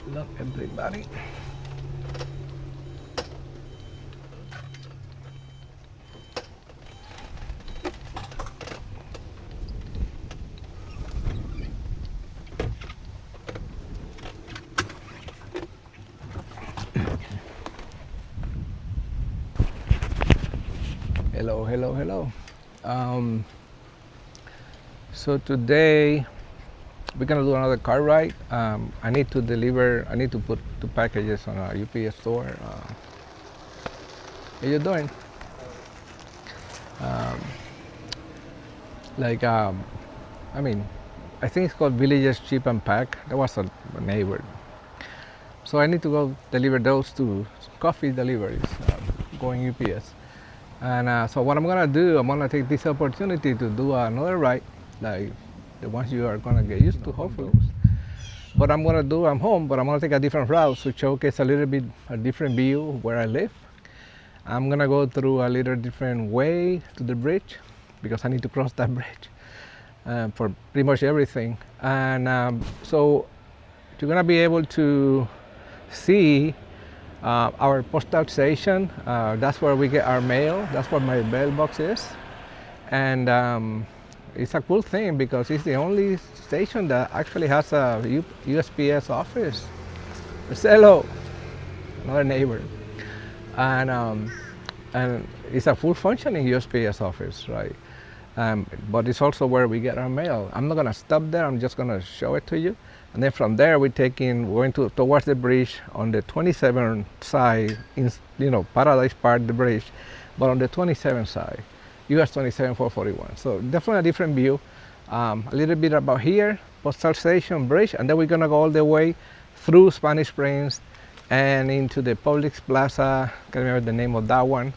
Hello, everybody. Hello, hello, hello. Um, so today we're gonna do another car ride. I need to deliver. I need to put two packages on a UPS store. How you doing? Um, like, I mean, I think it's called Villagers Cheap and Pack. That was a neighbor. So I need to go deliver those two coffee deliveries going UPS. And so what I'm gonna do, I'm gonna take this opportunity to do another ride, like the ones you are gonna get used to, hopefully. What I'm gonna do, I'm home, but I'm gonna take a different route to showcase a little bit a different view of where I live. I'm gonna go through a little different way to the bridge because I need to cross that bridge for pretty much everything. And so you're gonna be able to see our postal station. That's where we get our mail. That's where my mailbox is. And it's a cool thing because it's the only station that actually has a USPS office. Hello, another neighbor. And it's a full functioning USPS office, right? But it's also where we get our mail. I'm not gonna stop there. I'm just gonna show it to you, and then from there we're going towards the bridge on the 27 side, Paradise Park, the bridge, but on the 27 side, US 27 441. So definitely a different view. A little bit about here, postal station, bridge, and then we're gonna go all the way through Spanish Springs and into the Publix Plaza. Can't remember the name of that one,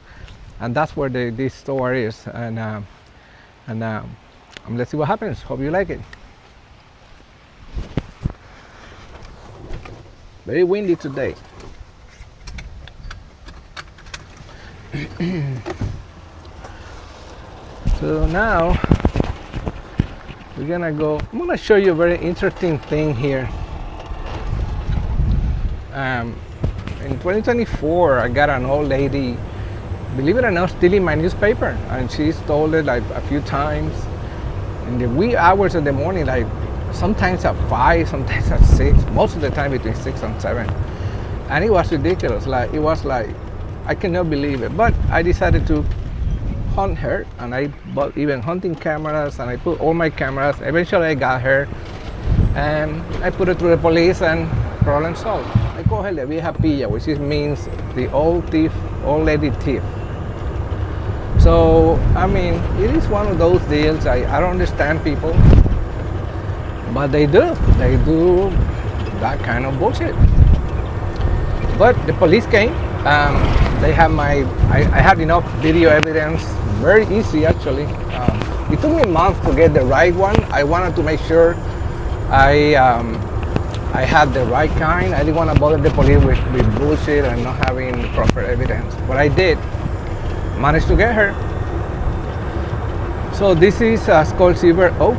and that's where this store is. And let's see what happens. Hope you like it. Very windy today. So now we're gonna go. I'm gonna show you a very interesting thing here. In 2024, I got an old lady, believe it or not, stealing my newspaper, and she stole it like a few times in the wee hours of the morning, like sometimes at 5, sometimes at 6, most of the time between 6 and 7. And it was ridiculous. It was like I cannot believe it. But I decided to hunt her, and I bought even hunting cameras, and I put all my cameras. Eventually I got her, and I put it through the police, and problem solved. I call her la vieja pilla, which means the old lady thief. So, I mean, it is one of those deals. I don't understand people, but they do that kind of bullshit. But the police came. They have I had enough video evidence, very easy actually. It took me a month to get the right one. I wanted to make sure I had the right kind. I didn't want to bother the police with bullshit and not having proper evidence. But I did. Managed to get her. So this is called Silver Oak.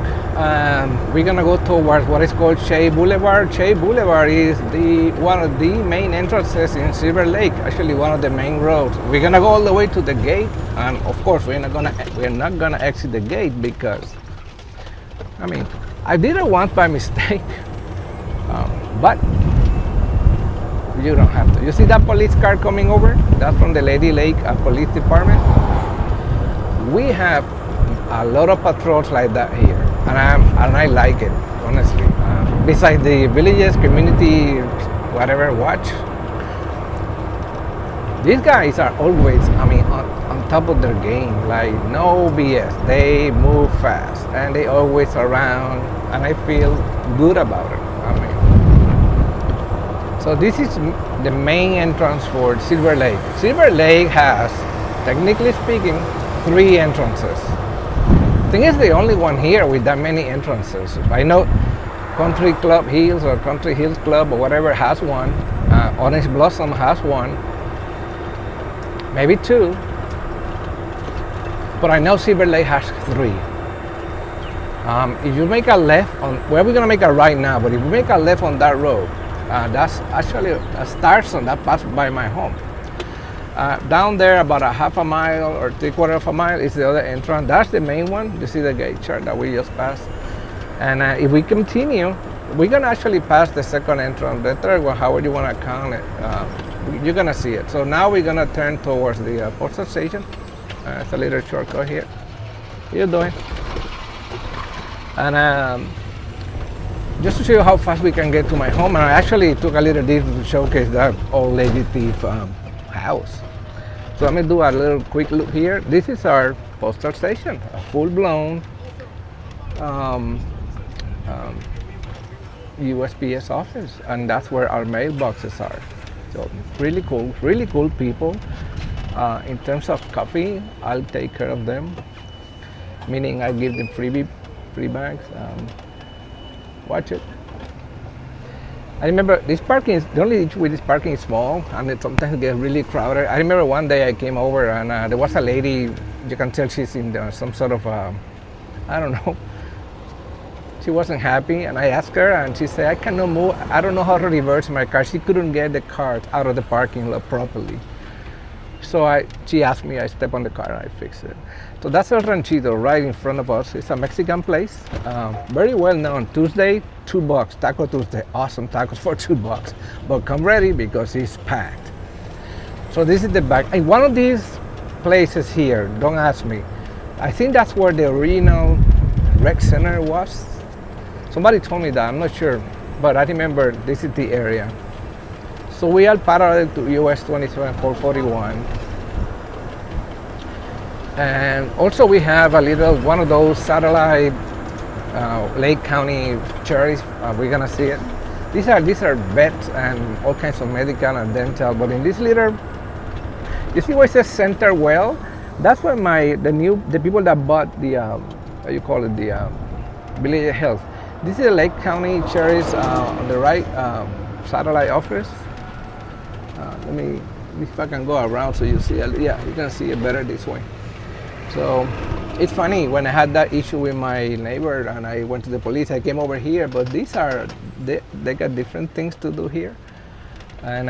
We're gonna go towards what is called Shea Boulevard. Shea Boulevard is one of the main entrances in Silver Lake. Actually, one of the main roads. We're gonna go all the way to the gate, and of course, we're not gonna exit the gate because, I mean, I did it once by mistake. But you don't have to. You see that police car coming over? That's from the Lady Lake Police Department. We have a lot of patrols like that here, and I like it, honestly. Besides the villages, community, whatever, watch. These guys are always, on top of their game. Like no BS. They move fast, and they always around, and I feel good about it. So this is the main entrance for Silver Lake. Silver Lake has, technically speaking, 3 entrances. I think it's the only one here with that many entrances. I know Country Club Hills or Country Hills Club or whatever has one. Orange Blossom has one. Maybe 2. But I know Silver Lake has 3. If you make a left on, well, we're gonna make a right now, but if you make a left on that road, That's actually a Starson that passed by my home. Down there, about a half a mile or 3/4 of a mile, is the other entrance. That's the main one. You see the gate chart that we just passed. And if we continue, we're gonna actually pass the second entrance, the third one, however you wanna count it. You're gonna see it. So now we're gonna turn towards the postal station. It's a little shortcut here. How you doing? And just to show you how fast we can get to my home, and I actually took a little detour to showcase that old lady thief house. So let me do a little quick look here. This is our postal station, a full-blown USPS office, and that's where our mailboxes are. So really cool people. In terms of coffee, I'll take care of them, meaning I give them free bags. Watch it. I remember this parking is the only issue with this parking is small, and it sometimes gets really crowded. I remember one day I came over and there was a lady. You can tell she's in some sort of I don't know. She wasn't happy, and I asked her, and she said, "I cannot move. I don't know how to reverse my car." She couldn't get the cart out of the parking lot properly. So she asked me, I step on the car and I fix it. So that's El Ranchito right in front of us. It's a Mexican place, very well known. Tuesday, $2, Taco Tuesday, awesome tacos for $2. But come ready because it's packed. So this is the back. And one of these places here, don't ask me, I think that's where the original rec center was. Somebody told me that, I'm not sure, but I remember this is the area. So we are parallel to US 27441. And also we have a little, one of those satellite Lake County cherries. We're gonna see it. These are vets and all kinds of medical and dental, but in this little, you see where it says Center Well? That's where the people that bought the, how you call it, the Village Health. This is the Lake County cherries on the right satellite office. Let me see if I can go around so you see it. Yeah, you can see it better this way. So it's funny, when I had that issue with my neighbor and I went to the police, I came over here, but these are, they got different things to do here. And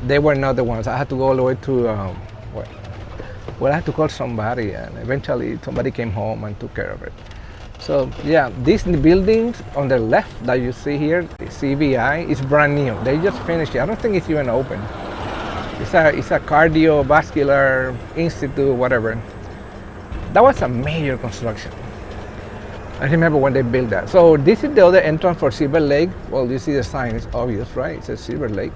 they were not the ones. I had to go all the way to, I had to call somebody, and eventually somebody came home and took care of it. So yeah, these buildings on the left that you see here, the CVI, is brand new. They just finished it. I don't think it's even open. It's a cardiovascular institute, whatever. That was a major construction. I remember when they built that. So this is the other entrance for Silver Lake. Well, you see the sign, it's obvious, right? It says Silver Lake.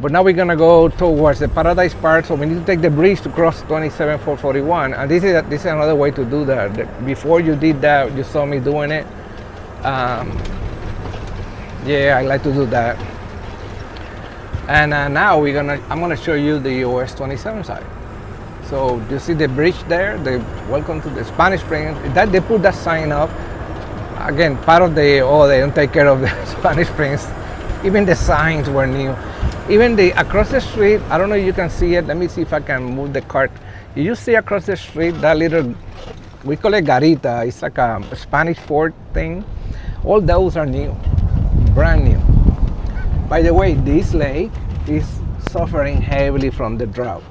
But now we're gonna go towards the Paradise Park, so we need to take the bridge to cross 27441. And this is another way to do that. Before you did that, you saw me doing it. Yeah, I like to do that. And now I'm gonna show you the US 27 side. So you see the bridge there, the welcome to the Spanish Springs. That they put that sign up. Again, part of they don't take care of the Spanish Springs. Even the signs were new. Even across the street, I don't know if you can see it. Let me see if I can move the cart. You see across the street that little, we call it garita. It's like a Spanish fort thing. All those are new, brand new. By the way, this lake is suffering heavily from the drought.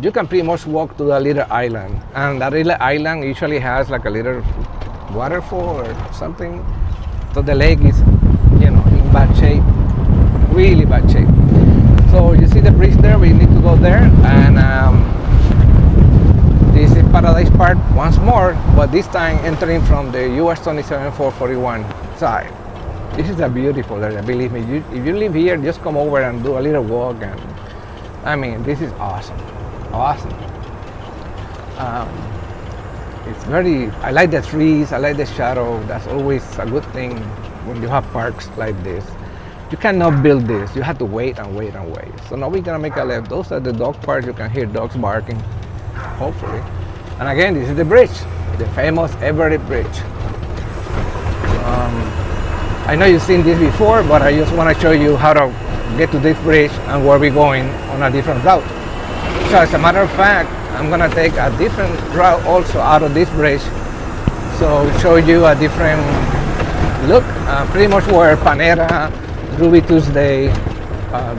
You can pretty much walk to the little island, and that little island usually has like a little waterfall or something. So the lake is, in bad shape, really bad shape. So you see the bridge there, we need to go there, and this is Paradise Park once more, but this time entering from the US 27441 side. This is a beautiful area, believe me. If you live here, just come over and do a little walk, and I mean, this is awesome. It's I like the trees, I like the shadow. That's always a good thing when you have parks like this. You cannot build this. You have to wait and wait and wait. So now we're gonna make a left. Those are the dog parks. You can hear dogs barking, hopefully. And again, this is the bridge, the famous Everett Bridge. I know you've seen this before, but I just want to show you how to get to this bridge and where we're going on a different route. So as a matter of fact, I'm gonna take a different route also out of this bridge. So show you a different look, pretty much where Panera, Ruby Tuesday,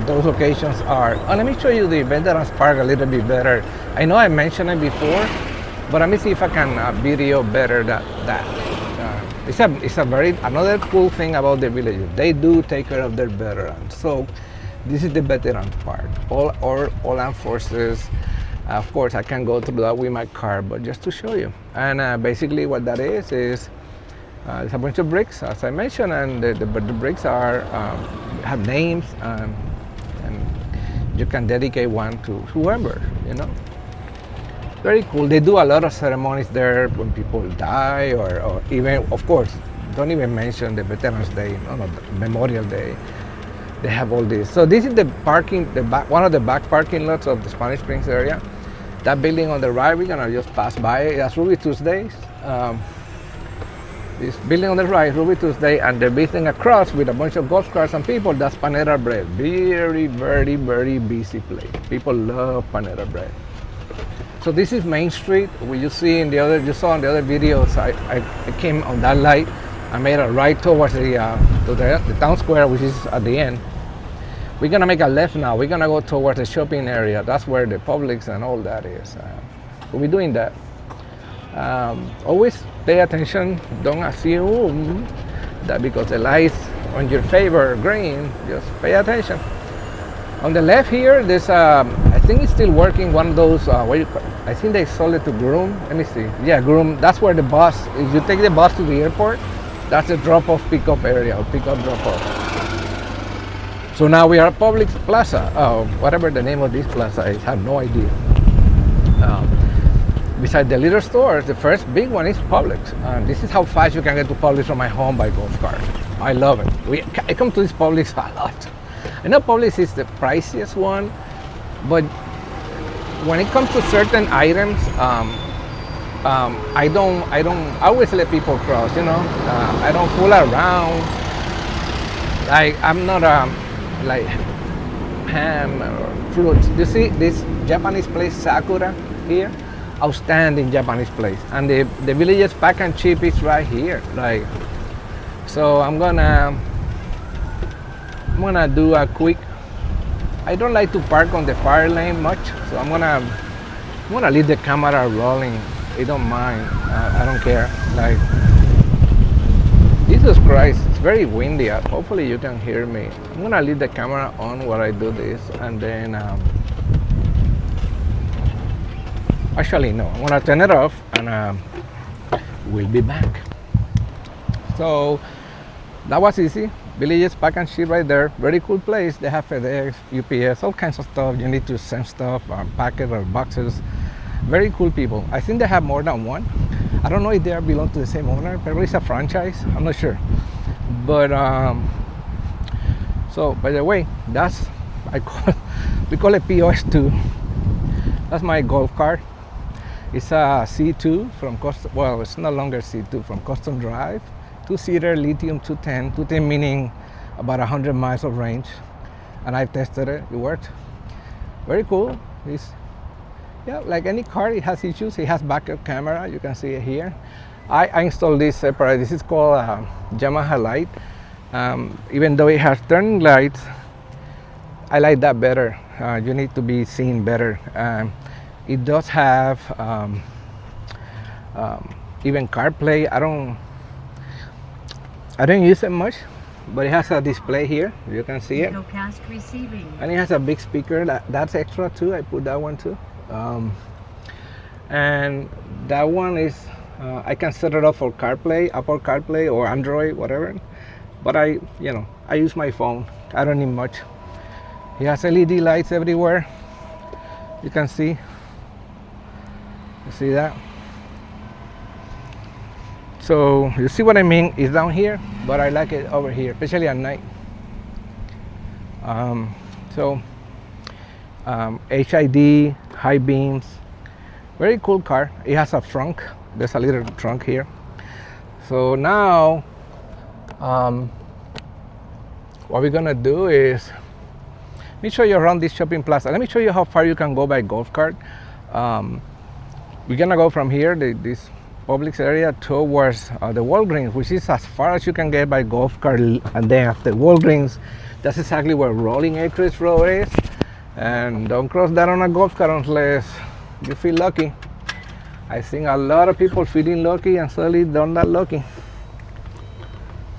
those locations are. Let me show you the Veterans Park a little bit better. I know I mentioned it before, but let me see if I can video better that. It's a very another cool thing about the villages. They do take care of their veterans. So this is the Veterans Park. All armed forces. Of course, I can't go through that with my car, but just to show you. And basically, what that is it's a bunch of bricks, as I mentioned, and the bricks are have names, and you can dedicate one to whoever, you know. Very cool. They do a lot of ceremonies there when people die, or even, of course, don't even mention the Veterans Day, no, Memorial Day. They have all this. So this is the parking, one of the back parking lots of the Spanish Springs area. That building on the right, we're gonna just pass by it. That's Ruby Tuesdays. This building on the right, Ruby Tuesday, and the building across with a bunch of golf carts and people, that's Panera Bread. Very, very, very busy place. People love Panera Bread. So this is Main Street. You saw in the other videos, I came on that light. I made a right towards the town square, which is at the end. We're gonna make a left now. We're gonna go towards the shopping area. That's where the Publix and all that is. We're doing that. Always pay attention. Don't assume that because the lights on your favor green, just pay attention. On the left here, there's I think it's still working. One of those I think they sold it to Groom. Let me see. Yeah, Groom. That's where the bus. If you take the bus to the airport, that's the drop-off pickup area, or pickup drop-off. So now we are at Publix Plaza, whatever the name of this plaza is. I have no idea. Beside the little stores, the first big one is Publix. This is how fast you can get to Publix from my home by golf cart. I love it. I come to this Publix a lot. I know Publix is the priciest one, but when it comes to certain items, I always let people cross, you know. I don't fool around. I'm not like ham or fruits. You see this Japanese place, Sakura, here? Outstanding Japanese place. And the Villages Pack and Chip is right here. Like, so I'm gonna do a quick. I don't like to park on the fire lane much, so I'm gonna leave the camera rolling. I don't mind. I don't care. Like, Jesus Christ, it's very windy. Hopefully you can hear me. I'm gonna leave the camera on while I do this, and then actually no, I'm gonna turn it off, and we'll be back. So that was easy. Villages Pack and Ship right there. Very cool place. They have FedEx, UPS, all kinds of stuff. You need to send stuff, pack it, or boxes. Very cool people. I think they have more than one. I don't know if they belong to the same owner. Probably it's a franchise. I'm not sure. But so by the way, we call it POS2. That's my golf cart. It's a C2 from Custom. Well, it's no longer C2 from Custom Drive. 2-seater lithium 210. 210 meaning about 100 miles of range. And I've tested it. It worked. Very cool. Yeah, like any car, it has issues. It has backup camera. You can see it here. I installed this separate. This is called Yamaha light. Even though it has turning lights, I like that better. You need to be seen better. It does have even CarPlay. I don't use it much, but it has a display here. You can see it. And it has a big speaker. That's extra too. I put that one too. And that one is I can set it up for CarPlay, Apple CarPlay, or Android, whatever. But I use my phone. I don't need much. It has LED lights everywhere. You can see. You see that? So you see what I mean? It's down here, but I like it over here, especially at night. HID, high beams, very cool car. It has a trunk. There's a little trunk here. So now, what we're gonna do is, let me show you around this shopping plaza. Let me show you how far you can go by golf cart. We're gonna go from here, this Publix area towards the Walgreens, which is as far as you can get by golf cart. And then after Walgreens, that's exactly where Rolling Acres Road is. And don't cross that on a golf cart unless you feel lucky. I think a lot of people feeling lucky and suddenly they're not lucky.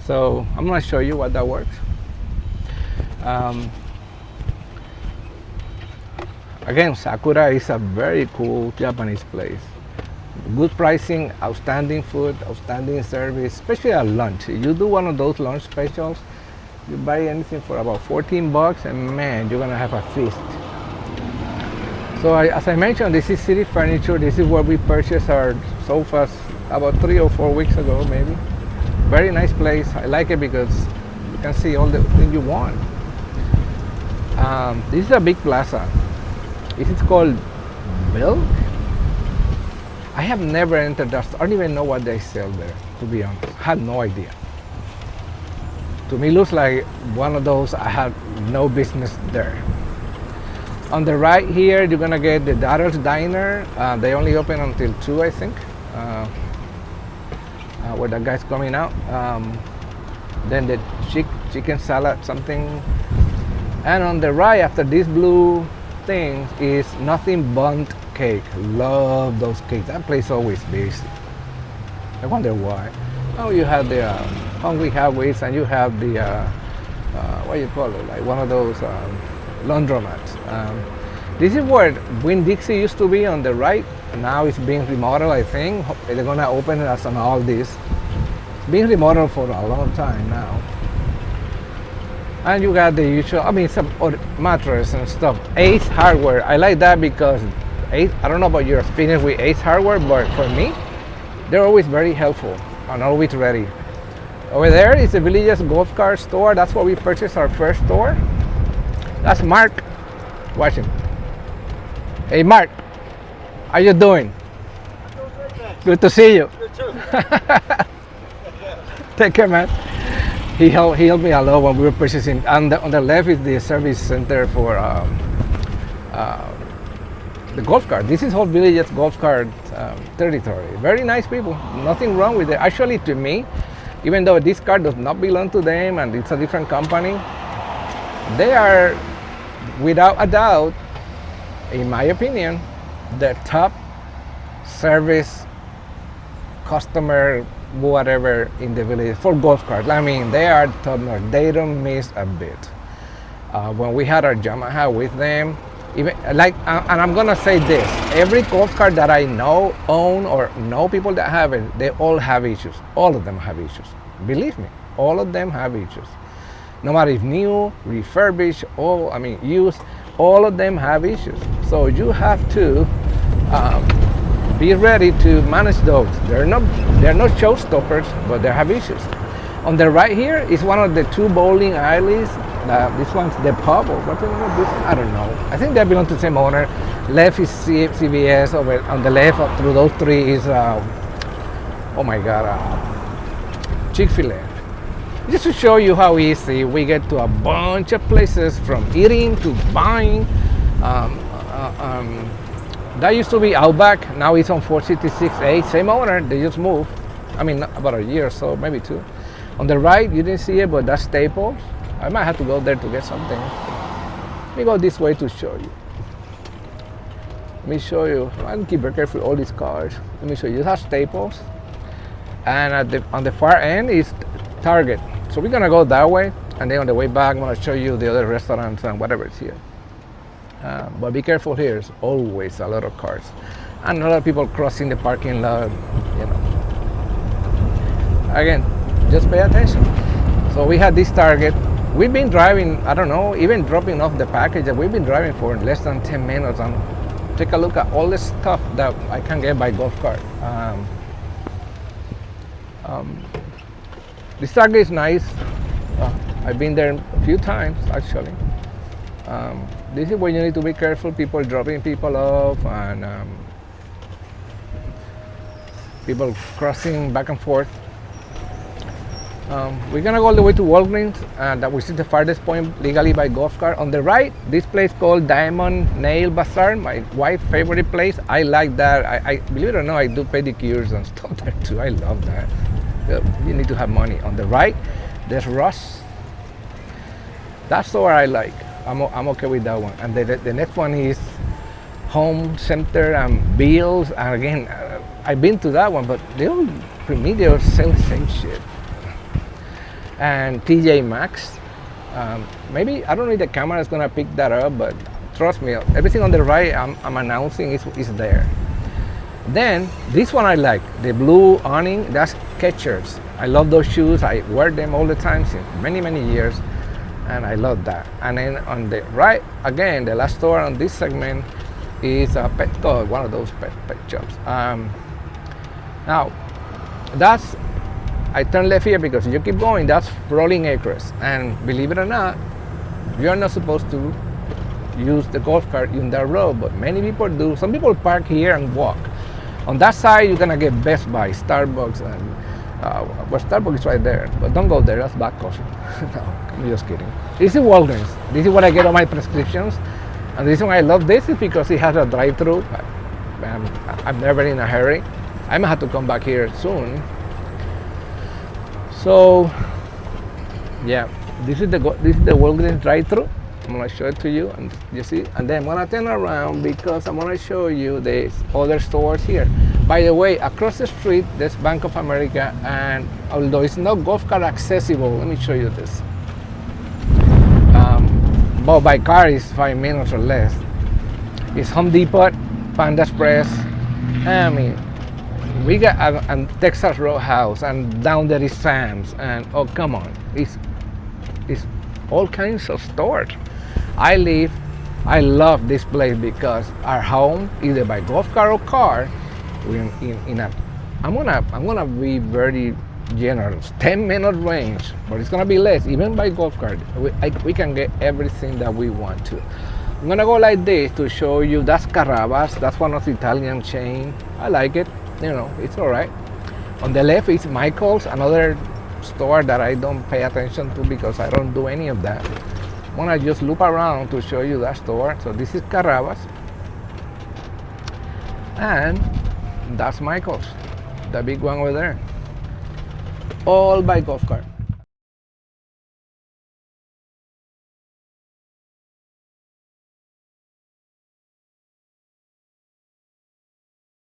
So I'm gonna show you what that works. Again, Sakura is a very cool Japanese place. Good pricing, outstanding food, outstanding service, especially at lunch. You do one of those lunch specials, you buy anything for about 14 bucks and man, you're gonna have a feast. So as I mentioned, this is City Furniture. This is where we purchased our sofas about 3 or 4 weeks ago maybe. Very nice place. I like it because you can see all the things you want. This is a big plaza. This is called Milk. I have never entered that store. I don't even know what they sell there, to be honest. I had no idea. To me, it looks like one of those I had no business there. On the right here, you're gonna get the Daughter's Diner. They only open until 2, I think. Where that guy's coming out. Then the chicken salad, something. And on the right, after this blue thing, is Nothing Bundt Cake. Love those cakes. That place always busy. I wonder why. Oh, you have the Hungry Highways, and you have the what do you call it? Like one of those laundromats. This is where Winn-Dixie used to be on the right. Now it's being remodeled, I think. They're gonna open it as an Aldi's. It's being remodeled for a long time now. And you got the usual, I mean, some mattress and stuff. Ace Hardware. I like that because Ace, I don't know about your experience with Ace Hardware, but for me, they're always very helpful and always ready. Over there is the Villages Golf Cart store. That's where we purchased our first store. That's Mark. Watch him. Hey Mark, how you doing? Good to see you. You too. Take care, man. He helped me a lot when we were purchasing. And on the left is the service center for the golf cart. This is whole Villages golf cart territory. Very nice people. Nothing wrong with it. Actually, to me, even though this car does not belong to them and it's a different company, they are, without a doubt, in my opinion, the top service customer whatever in the village for golf carts. I mean, they are top notch. They don't miss a bit. When we had our Yamaha with them, even like, and I'm gonna say this: every golf cart that I know, own, or know people that have it, they all have issues. All of them have issues. Believe me, all of them have issues. No matter if new, refurbished, or used, all of them have issues. So you have to be ready to manage those. They're not showstoppers, but they have issues. On the right here is one of the 2 bowling alleys. This one's the pub, or what's the name of this? I don't know. I think they belong to the same owner. Left is CVS. Over on the left, through those 3 is oh my God, Chick-fil-A. Just to show you how easy we get to a bunch of places, from eating to buying. That used to be Outback. Now it's on 466A. Same owner. They just moved. I mean, about a year or so, maybe 2. On the right, you didn't see it, but that's Staples. I might have to go there to get something. Let me go this way to show you. Let me show you. I can keep very careful with all these cars. Let me show you. This has Staples. And on the far end is Target. So we're gonna go that way, and then on the way back, I'm gonna show you the other restaurants and whatever is here. But be careful here. There's always a lot of cars, and a lot of people crossing the parking lot. You know. Again, just pay attention. So we had this Target. We've been driving, I don't know, even dropping off the package. We've been driving for less than 10 minutes, and take a look at all the stuff that I can get by golf cart. This Target is nice. I've been there a few times actually. This is where you need to be careful. People dropping people off, and people crossing back and forth. We're gonna go all the way to Walgreens, which is the farthest point legally by golf cart. On the right, this place called Diamond Nail Bazaar, my wife's favorite place. I like that. I believe it or not, I do pedicures and stuff there too. I love that. You need to have money. On the right, there's Ross. That's the one I like. I'm okay with that one. And the next one is Home Center and Bills. And again, I've been to that one, but they all, for me, they all sell the same shit. And TJ Maxx. Maybe, I don't know if the camera is gonna pick that up, but trust me, everything on the right I'm announcing is there. Then, this one I like, the blue awning, that's Skechers. I love those shoes, I wear them all the time since many, many years, and I love that. And then on the right, again, the last store on this segment is a Petco, one of those pet shops. Now, I turn left here because if you keep going, that's Rolling Acres. And believe it or not, you're not supposed to use the golf cart in that road, but many people do. Some people park here and walk. On that side, you're gonna get Best Buy, Starbucks, and Starbucks is right there. But don't go there, that's bad coffee. No, I'm just kidding. This is Walgreens. This is where I get all my prescriptions. And the reason why I love this is because it has a drive-through. I'm never in a hurry. I might have to come back here soon. So, yeah, this is the Walgreens drive-thru. I'm gonna show it to you, and you see. And then I'm gonna turn around because I'm gonna show you the other stores here. By the way, across the street there's Bank of America, and although it's not golf cart accessible, let me show you this. But by car is 5 minutes or less. It's Home Depot, Panda Express. I mean, we got a Texas Roadhouse, and down there is Sam's, and oh come on, it's all kinds of stores. I love this place because our home, either by golf cart or car, we're I'm gonna be very generous, 10-minute range, but it's gonna be less, even by golf cart. We can get everything that we want to. I'm gonna go like this to show you. That's Carrabba's, that's one of the Italian chain. I like it, it's all right. On the left is Michael's, another store that I don't pay attention to because I don't do any of that. I'm gonna just loop around to show you that store. So this is Carrabba's, and that's Michael's, the big one over there, all by golf cart.